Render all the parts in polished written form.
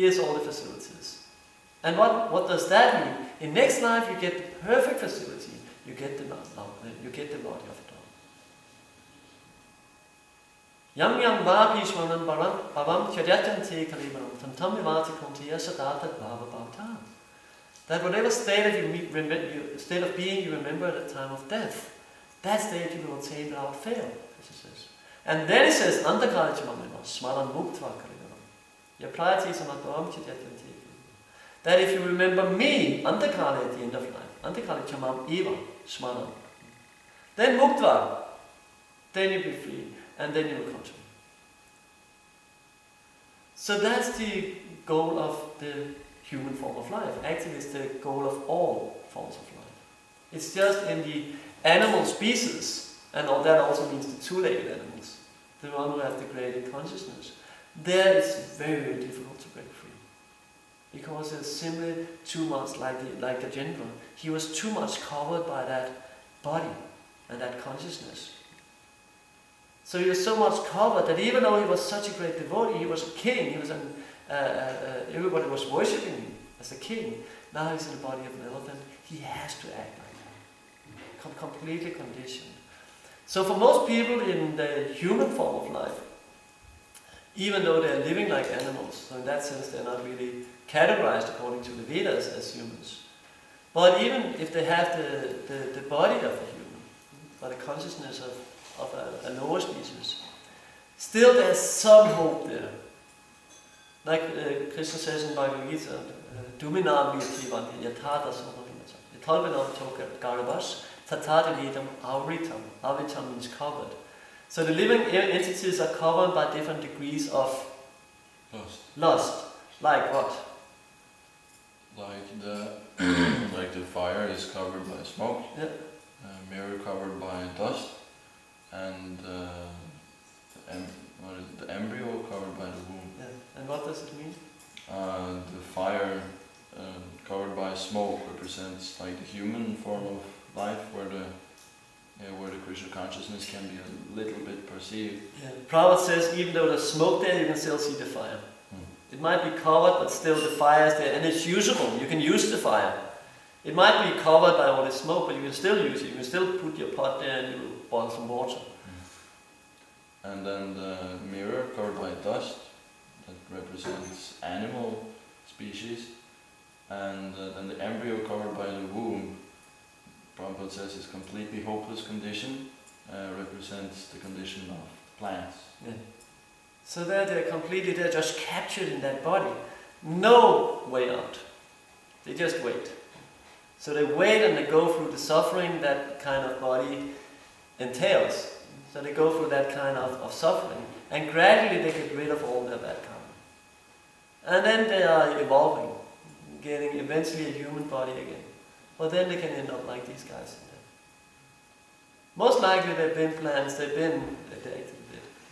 Here's all the facilities. And what does that mean? In next life you get the perfect facility. You get the body of a dog. Yam yam bhapishmanam bhavam charyachante kalimanam tantam vivati kuntiya sadata bhava bhavta. That whatever state of being you remember at the time of death, that state you will attain without fail, as it says. And then it says, Antakali chamamima, smaran muktva kalimanam. Your piety is amadvam charyachante. That if you remember me, Antakali at the end of life, Antakali chamam eva, smaran. Then muktva, then you'll be free, and then you will come to me. So that's the goal of the human form of life. Actually, it's the goal of all forms of life. It's just in the animal species, and all that also means the two-legged animals, the one who have the greater consciousness. There it's very, very difficult to break free. Because it's simply too much like the gentleman. He was too much covered by that body and that consciousness. So he was so much covered that even though he was such a great devotee, he was a king, he was everybody was worshipping him as a king. Now he's in the body of an elephant. He has to act like that. Completely conditioned. So for most people in the human form of life, even though they're living like animals, so in that sense they're not really categorized according to the Vedas as humans. But even if they have the body of a human, or the consciousness of a lower species, still there's some hope there. Like Krishna says in Bhagavad Gita, Duminam Vyativan Yatata Sonohimata. Yatalvinam Toka Garabas, Tatata Vidam Avritam. Avritam means covered. So the living entities are covered by different degrees of lust. Like what? Like the fire is covered by smoke, yeah. Mirror covered by dust, and the embryo covered by the womb. Yeah. And what does it mean? The fire covered by smoke represents like the human form of life, where the Krishna consciousness can be a little bit perceived. Yeah. Prabhupada says even though there's smoke there, you can still see the fire. It might be covered, but still the fire is there, and it's usable. You can use the fire. It might be covered by all the smoke, but you can still use it. You can still put your pot there and you will boil some water. And then the mirror covered by dust, that represents animal species. And then the embryo covered by the womb, Prabhupada says is completely hopeless condition, represents the condition of plants. Yeah. So they're just captured in that body. No way out. They just wait. So they wait and they go through the suffering that kind of body entails. So they go through that kind of suffering. And gradually they get rid of all their bad karma. And then they are evolving, getting eventually a human body again. But then they can end up like these guys. Most likely they've been plants, they actually did.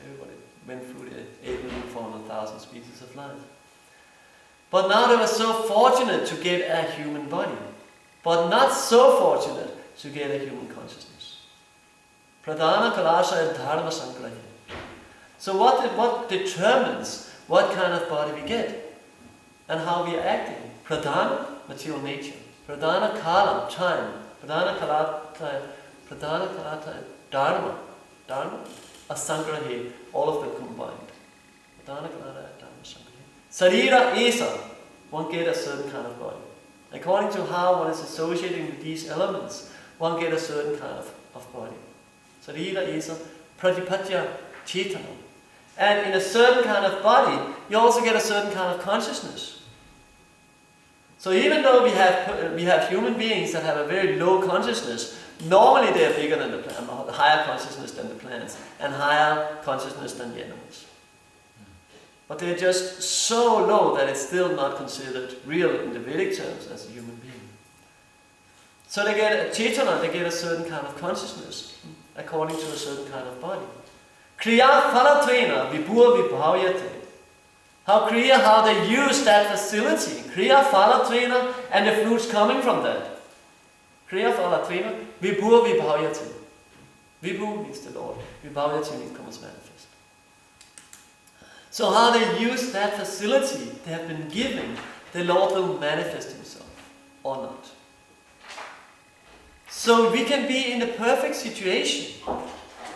Everybody went through the 8,400,000 species of life. But now they were so fortunate to get a human body, but not so fortunate to get a human consciousness. Pradhana kalasha and dharma sangrahi. So what determines what kind of body we get and how we are acting? Pradhana, material nature. Pradhana kala, time. Pradhana kalata, dharma. Dharma, asangrahi, all of them combined. Pradhana kalata, dharma, asangrahi. Sarira esa, one get a certain kind of body. According to how one is associating with these elements, one get a certain kind of body. Sarira esa, pratipatya chetanam. And in a certain kind of body, you also get a certain kind of consciousness. So even though we have human beings that have a very low consciousness, normally they are bigger than the plant, higher consciousness than the plants, and higher consciousness than the animals. But they're just so low that it's still not considered real in the Vedic terms as a human being. So they get a chetana, they get a certain kind of consciousness, according to a certain kind of body. Kriya phalatvena vibhur vibhavyate. How they use that facility. Kriya phalatvena and the fruits coming from that. Kriya phalatvena vibhur vibhavyate. Vibhu means the Lord. Vibhavyate means comes manifest. So how they use that facility they have been given, the Lord will manifest himself or not. So we can be in a perfect situation.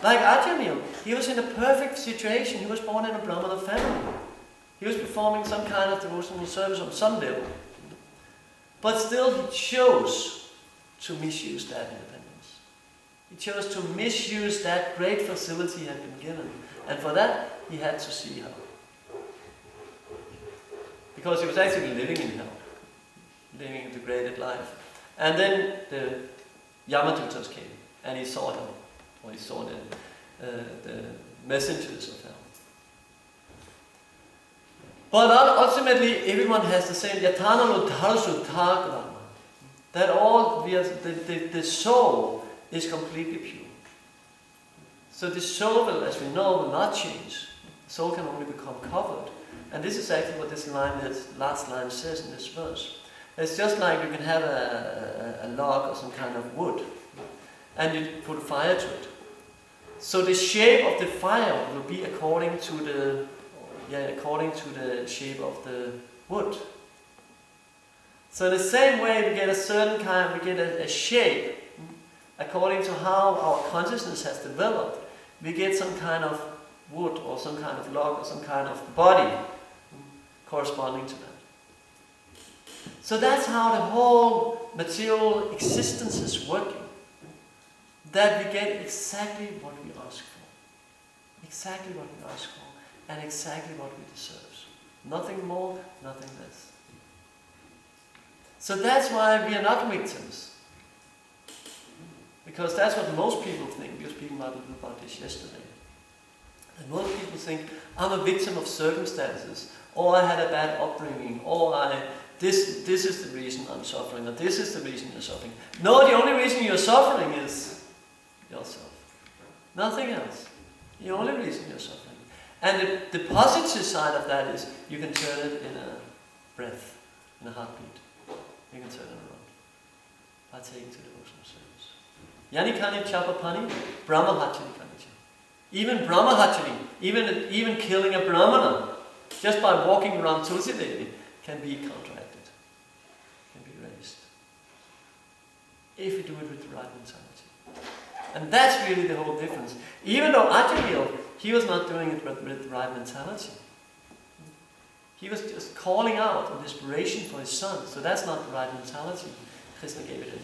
Like Ajamil, he was in a perfect situation. He was born in a Brahmana family. He was performing some kind of devotional service on some level. But still he chose to misuse that independence. He chose to misuse that great facility he had been given. And for that, he had to see how. Because he was actually living in hell. Living a degraded life. And then the Yamadutas came, and he saw hell. Or he saw the messengers of hell. But ultimately, everyone has the same yatana lodharsu thagrama. That all the soul is completely pure. So the soul will, as we know, will not change. The soul can only become covered. And this is actually what this last line says in this verse. It's just like you can have a log or some kind of wood, and you put fire to it. So the shape of the fire will be according to the shape of the wood. So in the same way, we get a shape according to how our consciousness has developed. We get some kind of wood or some kind of log or some kind of body corresponding to that. So that's how the whole material existence is working. That we get exactly what we ask for. Exactly what we ask for. And exactly what we deserve. Nothing more, nothing less. So that's why we are not victims. Because that's what most people think. We were speaking about this yesterday. And most people think, I'm a victim of circumstances, or I had a bad upbringing, or this is the reason I'm suffering, or this is the reason you're suffering. No, the only reason you're suffering is yourself. Nothing else. The only reason you're suffering. And the positive side of that is you can turn it in a breath, in a heartbeat. You can turn it around by taking to devotional service. Yanikani chapapani, brahmahachani kanicha. Even brahmahachani, even killing a brahmana, just by walking around Tulsi Devi, can be counteracted, can be raised. If we do it with the right mentality. And that's really the whole difference. Even though Ajamil, he was not doing it with the right mentality. He was just calling out in desperation for his son. So that's not the right mentality. Krishna gave it in.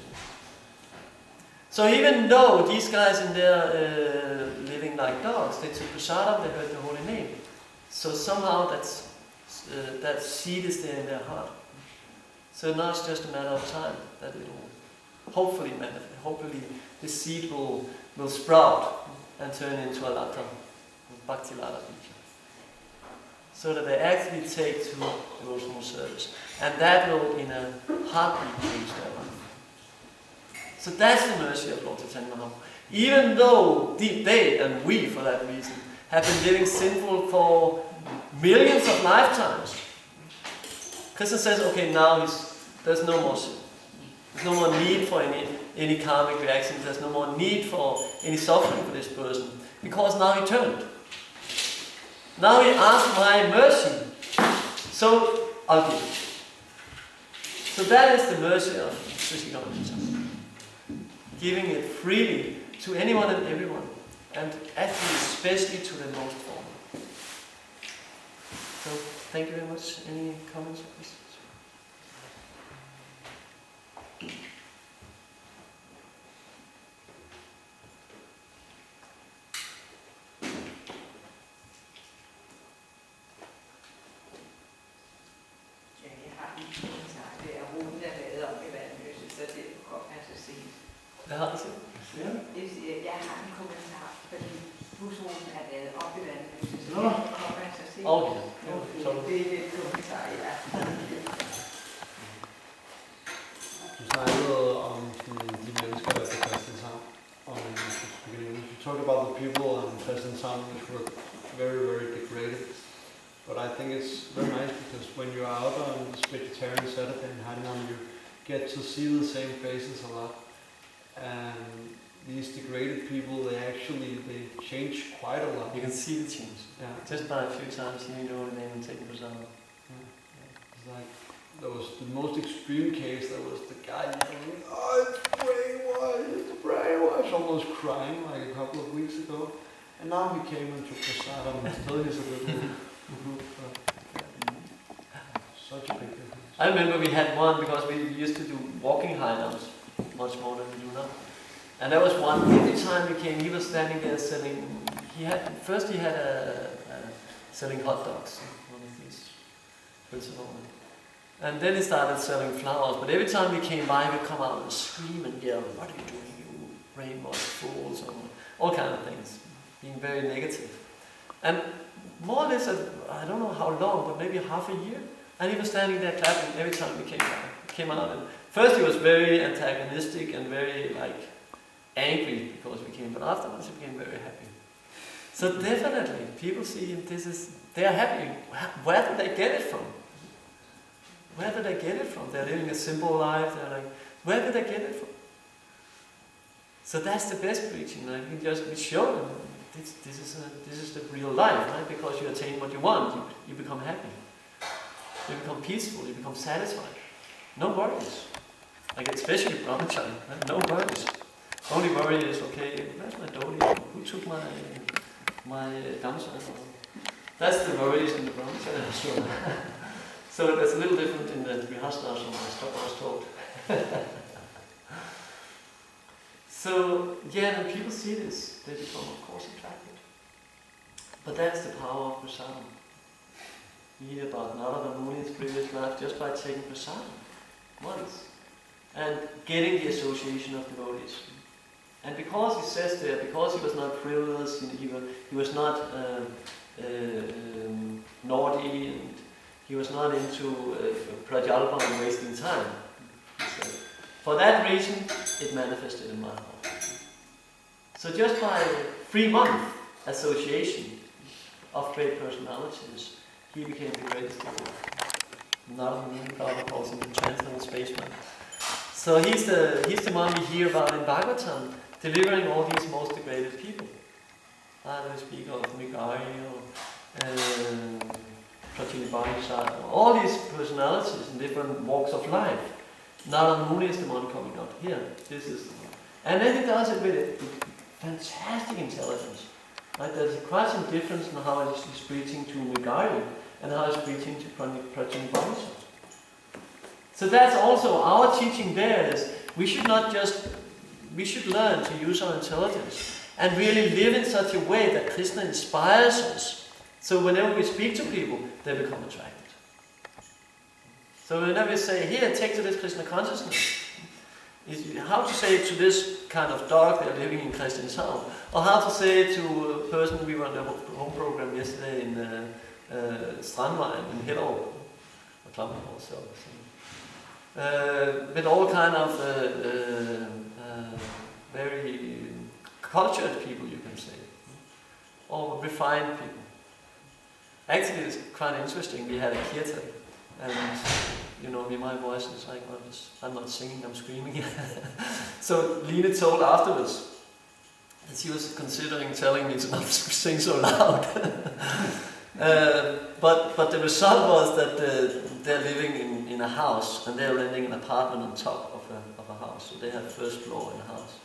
So even though these guys in there living like dogs, they took prasadam, they heard the holy name. So somehow that seed is there in their heart. So now it's just a matter of time that it will hopefully manifest. Hopefully the seed will sprout and turn into a lata, bhakti lata bija. So that they actually take to devotional service. And that will in a heartbeat change their life. So that's the mercy of Lord Chaitanya Mahaprabhu. Even though they, and we for that reason, have been living sinful for millions of lifetimes. Krishna says, okay, now there's no more sin. There's no more need for any karmic reactions. There's no more need for any suffering for this person. Because now he turned. Now he asked my mercy. So I'll give it. So that is the mercy of Krishna Chaitanya. Giving it freely to anyone and everyone. And actually especially to the most fallen. So thank you very much. Any comments or questions? Hvad har I sagt? Ja. Jeg har en kommentar, fordi busruten er lavet op i vandløse, så det kommer jeg så se. Okay. Det er lidt kommentar, ja. Du snakkede om de mennesker, der fik Christianshavn. You talked about the people in Christianshavn which were very, very degraded. But I think it's very nice because when you're out on this vegetarian Saturday in Harinam, you get to see the same faces a lot. And these degraded people, they change quite a lot. You can see the change. Yeah. Just by a few times hearing the holy name and taking prasadam. It's like, there was the most extreme case, there was the guy yelling, "Oh, it's brainwash," almost crying like a couple of weeks ago. And now he came and took prasadam and still he's a little such a big difference. I remember we had one, because we used to do walking harinams much more than we do now. And there was one, every time we came, he was standing there selling, first he had selling hot dogs, one of these principal. And then he started selling flowers, but every time we came by, he would come out and scream and yell, "What are you doing, you brainwashed fools," or all kind of things, being very negative. And more or less, I don't know how long, but maybe half a year, and he was standing there clapping every time we came out. And first he was very antagonistic and very angry because we came, but afterwards he became very happy. So definitely, people see him, they are happy. Where do they get it from? Where do they get it from? They're living a simple life, they're like, where do they get it from? So that's the best preaching, we show them, this is the real life, right? Because you attain what you want, you become happy. You become peaceful, you become satisfied. No worries. Especially brahmachari, right? No worries. Only worry is, okay, where's my dhoti? Who took my gamsa? That's the worries in the brahmachari. Sure. So that's a little different in the grihastha-ashram, I was told. So, when people see this, they become, of course, attracted. But that's the power of prasadam. We hear about Narada Muni's previous life just by taking prasadam once and getting the association of devotees. And because he says there, because he was not frivolous, he was not naughty, and he was not into prajalpa and wasting time. So, for that reason, it manifested in my heart. So just by 3-month association of great personalities, he became the greatest devotee. Narada Muni calls him the transcendental spaceman. So he's the one we hear about in Bhagavatam, delivering all these most degraded people. Either we speak of Migari or Pratibharisha, all these personalities in different walks of life. Narada Muni is the one coming up here. This is the one. And then he does it with fantastic intelligence. Right? There's quite some difference in how he's preaching to Migari and how he's preaching to Pratibharisha. So that's also our teaching there is we should learn to use our intelligence and really live in such a way that Krishna inspires us. So whenever we speak to people, they become attracted. So whenever we say, here, take to this Krishna consciousness, how to say it to this kind of dog they're living in Christianshavn, or how to say it to a person we were on the home program yesterday in Strandvejen in Hellerup, or Klampenborg also. With all kind of very cultured people, you can say, or refined people. Actually, it's quite interesting. We had a kirtan, and my voice is like, I'm not singing, I'm screaming. So Line told afterwards that she was considering telling me to not sing so loud. But the result was that they're living in a house, and they're renting an apartment on top of a house. So they have first floor in the house.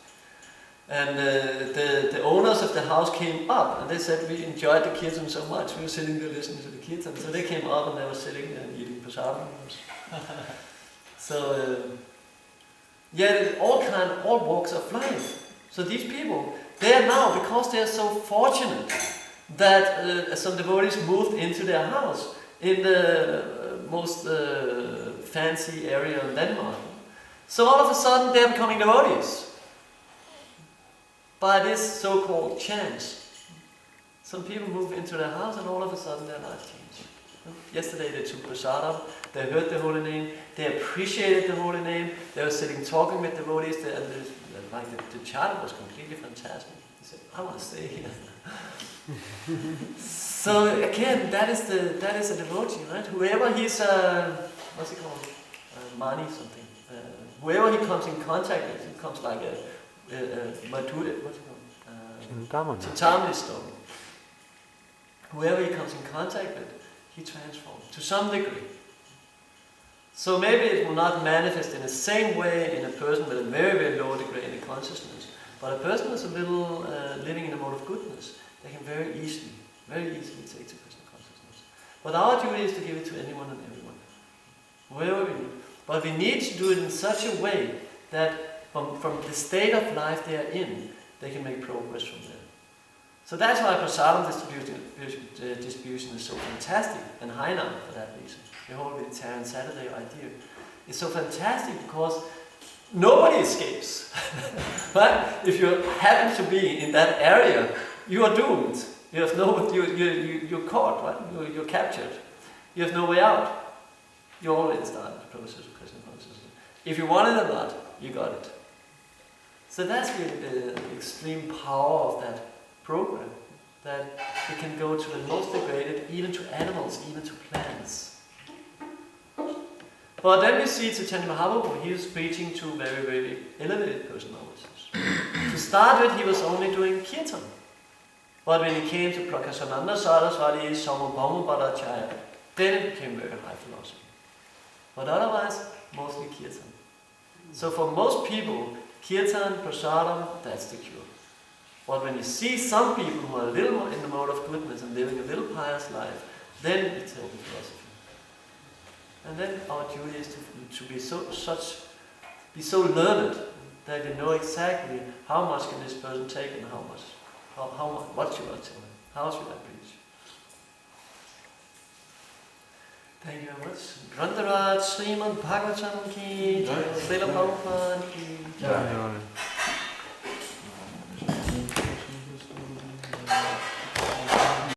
And the owners of the house came up, and they said, we enjoyed the kirtan so much. We were sitting there listening to the kirtan. So they came up, and they were sitting there and eating prasadam. So, all walks of life. So these people, they are now, because they are so fortunate that some devotees moved into their house in the most fancy area in Denmark. So all of a sudden, they are becoming devotees. By this so-called chance. Some people move into their house and all of a sudden their life changed. Yesterday they took prasadam, they heard the holy name, they appreciated the holy name, they were sitting talking with devotees, the child was completely fantastic. He said, I want to stay here. So again, that is a devotee, right? Whoever he's, what's he called? Mani something. Whoever he comes in contact with, he becomes like Chintamani stone. Whoever he comes in contact with, he transforms to some degree. So maybe it will not manifest in the same way in a person with a very, very low degraded consciousness, but a person who's a little living in a mode of goodness, they can very easily take to Krishna consciousness. But our duty is to give it to anyone and everyone, wherever we need. But we need to do it in such a way that from the state of life they are in, they can make progress from there. So that's why prasadam distribution is so fantastic, and Hainam for that reason. The whole vegetarian Saturday idea is so fantastic because nobody escapes. Right? If you happen to be in that area, you are doomed. You have you're caught, right? You're captured. You have no way out. You already started the process of Krishna consciousness. If you want it or not, you got it. So that's really the extreme power of that program, that it can go to the most degraded, even to animals, even to plants. But then we see Caitanya Mahaprabhu, he was preaching to very, very elevated personalities. To start with, he was only doing kirtan. But when he came to Prakashananda Saraswati, Samabhama Bhattacharya, then it became very high philosophy. But otherwise, mostly kirtan. So for most people, kirtan, prasadam, that's the cure. But when you see some people who are a little more in the mode of goodness and living a little pious life, then it's open philosophy. And then our duty is to be so learned that you know exactly how much can this person take and how much, what should I tell him, how should I preach. Thank you very much. Grantaraj Srimad Bhagavatam ki, Srila Prabhupada ki.